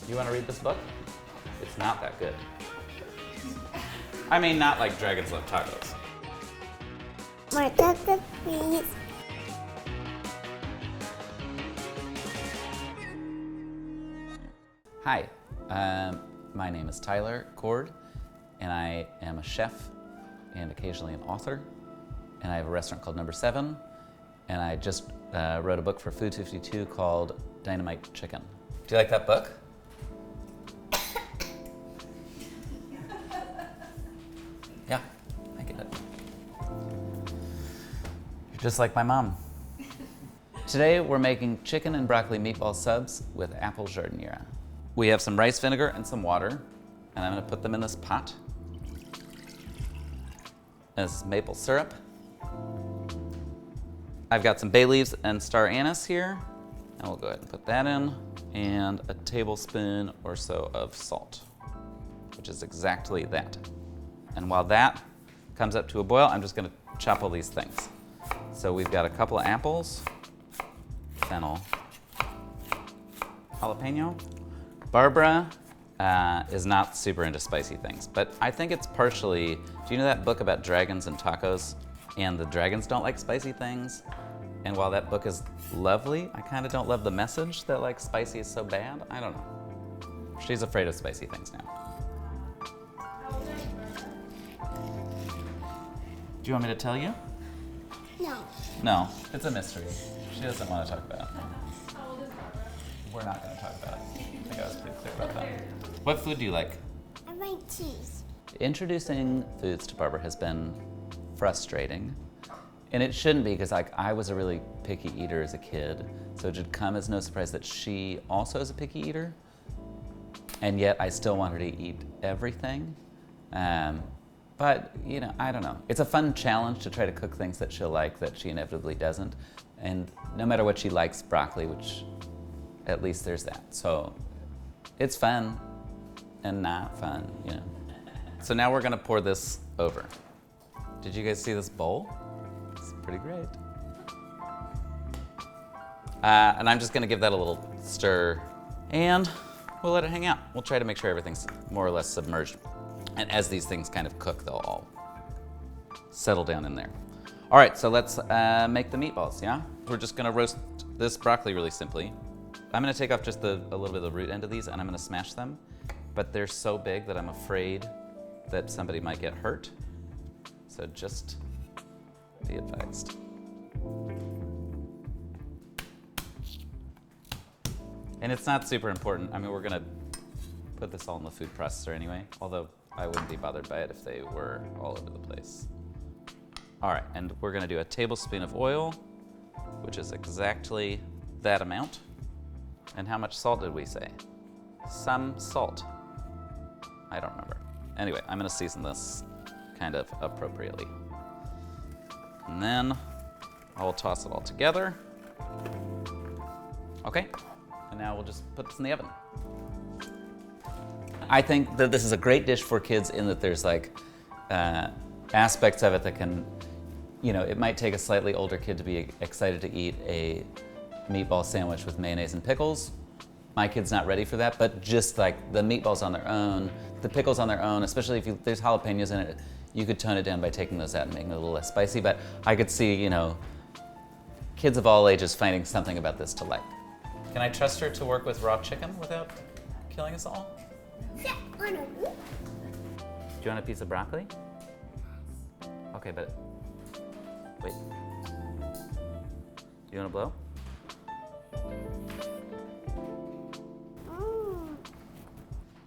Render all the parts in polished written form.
You want to read this book? It's not that good. I mean, not like Dragons Love Tacos. More tacos, please. Hi, my name is Tyler Cord, and I am a chef and occasionally an author. And I have a restaurant called Number 7, and I just wrote a book for Food 52 called Dynamite Chicken. Do you like that book? Yeah, I get it. You're just like my mom. Today we're making chicken and broccoli meatball subs with apple giardiniera. We have some rice vinegar and some water, and I'm gonna put them in this pot. This is maple syrup. I've got some bay leaves and star anise here, and we'll go ahead and put that in, and a tablespoon or so of salt, which is exactly that. And while that comes up to a boil, I'm just gonna chop all these things. So we've got a couple of apples, fennel, jalapeno. Barbara is not super into spicy things, but I think it's partially, do you know that book about dragons and tacos? And the dragons don't like spicy things. And while that book is lovely, I kind of don't love the message that like spicy is so bad. I don't know. She's afraid of spicy things now. Do you want me to tell you? No. No, it's a mystery. She doesn't want to talk about it. We're not going to talk about it. I think I was pretty clear about that. What food do you like? I like cheese. Introducing foods to Barbara has been frustrating. And it shouldn't be, because like I was a really picky eater as a kid, so it should come as no surprise that she also is a picky eater. And yet I still want her to eat everything. But, you know, I don't know. It's a fun challenge to try to cook things that she'll like that she inevitably doesn't. And no matter what she likes, broccoli, which at least there's that. So it's fun and not fun, you know. So now we're gonna pour this over. Did you guys see this bowl? It's pretty great. And I'm just gonna give that a little stir, and we'll let it hang out. We'll try to make sure everything's more or less submerged. And as these things kind of cook, they'll all settle down in there. All right, so let's make the meatballs, yeah? We're just gonna roast this broccoli really simply. I'm gonna take off just a little bit of the root end of these, and I'm gonna smash them, but they're so big that I'm afraid that somebody might get hurt. So just be advised. And it's not super important. I mean, we're gonna put this all in the food processor anyway, although I wouldn't be bothered by it if they were all over the place. All right, and we're gonna do a tablespoon of oil, which is exactly that amount. And how much salt did we say? Some salt. I don't remember. Anyway, I'm gonna season this kind of appropriately. And then I'll toss it all together. Okay, and now we'll just put this in the oven. I think that this is a great dish for kids in that there's like aspects of it that can, you know, it might take a slightly older kid to be excited to eat a meatball sandwich with mayonnaise and pickles. My kid's not ready for that, but just like the meatballs on their own, the pickles on their own, especially if there's jalapenos in it, you could tone it down by taking those out and making it a little less spicy. But I could see, you know, kids of all ages finding something about this to like. Can I trust her to work with raw chicken without killing us all? Yeah, I know. Do you want a piece of broccoli? Okay, but wait. You want to blow?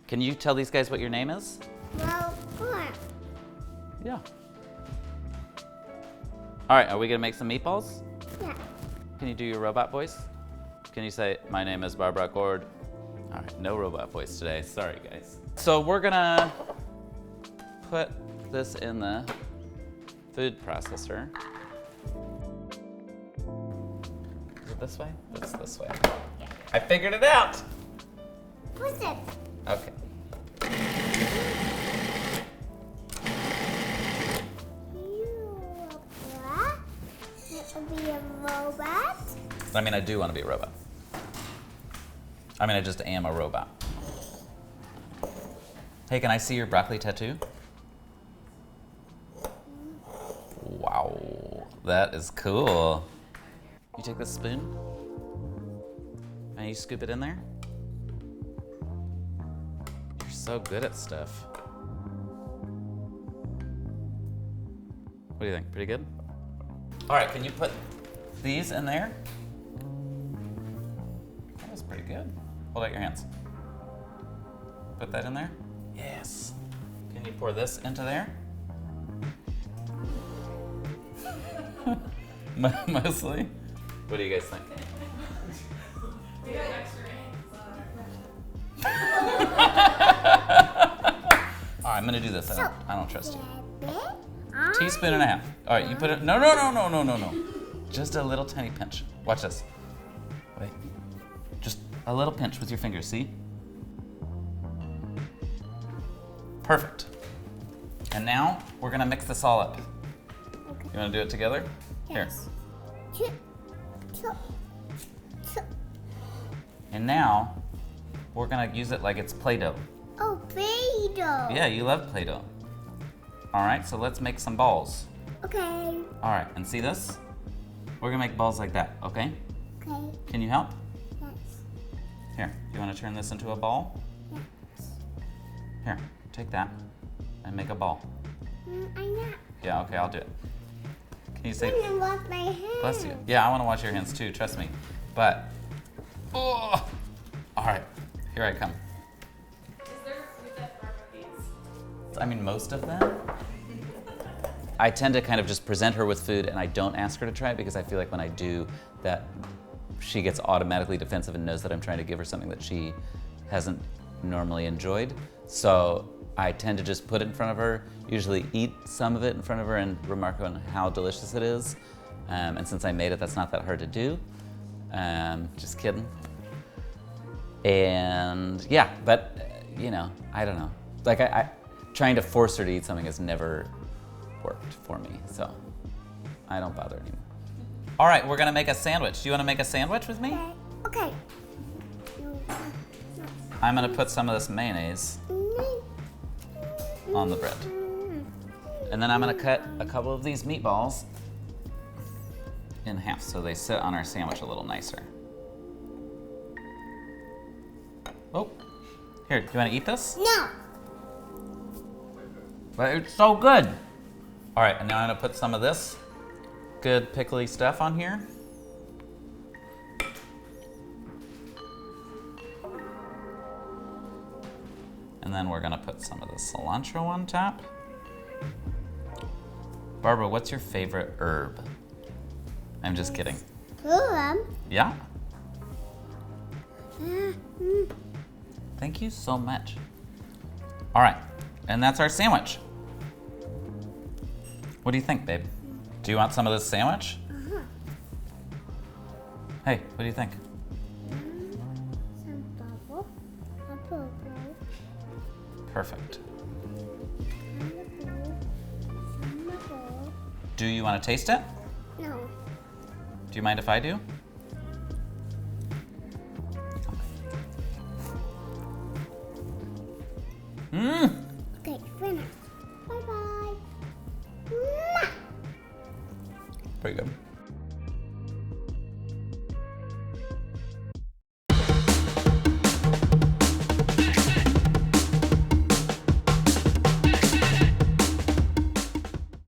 Can you tell these guys what your name is? Well, corn. Yeah. All right, are we gonna make some meatballs? Yeah. Can you do your robot voice? Can you say, my name is Barbara Cord? All right, no robot voice today, sorry guys. So we're gonna put this in the food processor. Is it this way? It's this way. Yeah. I figured it out! Push it. Okay. Be a robot? I mean, I do want to be a robot. I mean, I just am a robot. Hey, can I see your broccoli tattoo? Wow, that is cool. You take this spoon and you scoop it in there. You're so good at stuff. What do you think? Pretty good? All right, can you put these in there? That was pretty good. Hold out your hands. Put that in there. Yes. Can you pour this into there? Mostly. What do you guys think? We got extra All right, I'm gonna do this. I don't trust you. Rabbit. Teaspoon and a half. All right, you put it. No. Just a little tiny pinch. Watch this. Wait. Just a little pinch with your fingers. See? Perfect. And now we're gonna mix this all up. You wanna do it together? Here. Chip. Chip. Chip. And now we're gonna use it like it's Play-Doh. Oh, Play-Doh. Yeah, you love Play-Doh. All right, so let's make some balls. Okay. All right, and see this? We're gonna make balls like that, okay? Okay. Can you help? Yes. Here, you wanna turn this into a ball? Yes. Here, take that and make a ball. I'm not. Yeah, okay, I'll do it. Can you say, I'm gonna wash my hands. bless you? Yeah, I wanna wash your hands too, trust me. But, oh, all right, here I come. Is there food that Barbara hates? I mean, most of them. I tend to kind of just present her with food and I don't ask her to try it because I feel like when I do that, she gets automatically defensive and knows that I'm trying to give her something that she hasn't normally enjoyed. So I tend to just put it in front of her, usually eat some of it in front of her and remark on how delicious it is. And since I made it, that's not that hard to do. Just kidding. And yeah, but you know, I don't know. Like I trying to force her to eat something has never worked for me, so I don't bother anymore. All right, we're gonna make a sandwich. Do you wanna make a sandwich with me? Okay. I'm gonna put some of this mayonnaise on the bread. And then I'm gonna cut a couple of these meatballs in half so they sit on our sandwich a little nicer. Oh, here, do you wanna eat this? No. But it's so good. All right, and now I'm gonna put some of this good pickly stuff on here. And then we're gonna put some of the cilantro on top. Barbara, what's your favorite herb? I'm just kidding. Yeah? Thank you so much. All right, and that's our sandwich. What do you think, babe? Do you want some of this sandwich? Hey, what do you think? Some bubble. A bubble. Perfect. Some bubble. Do you want to taste it? No. Do you mind if I do? Mmm!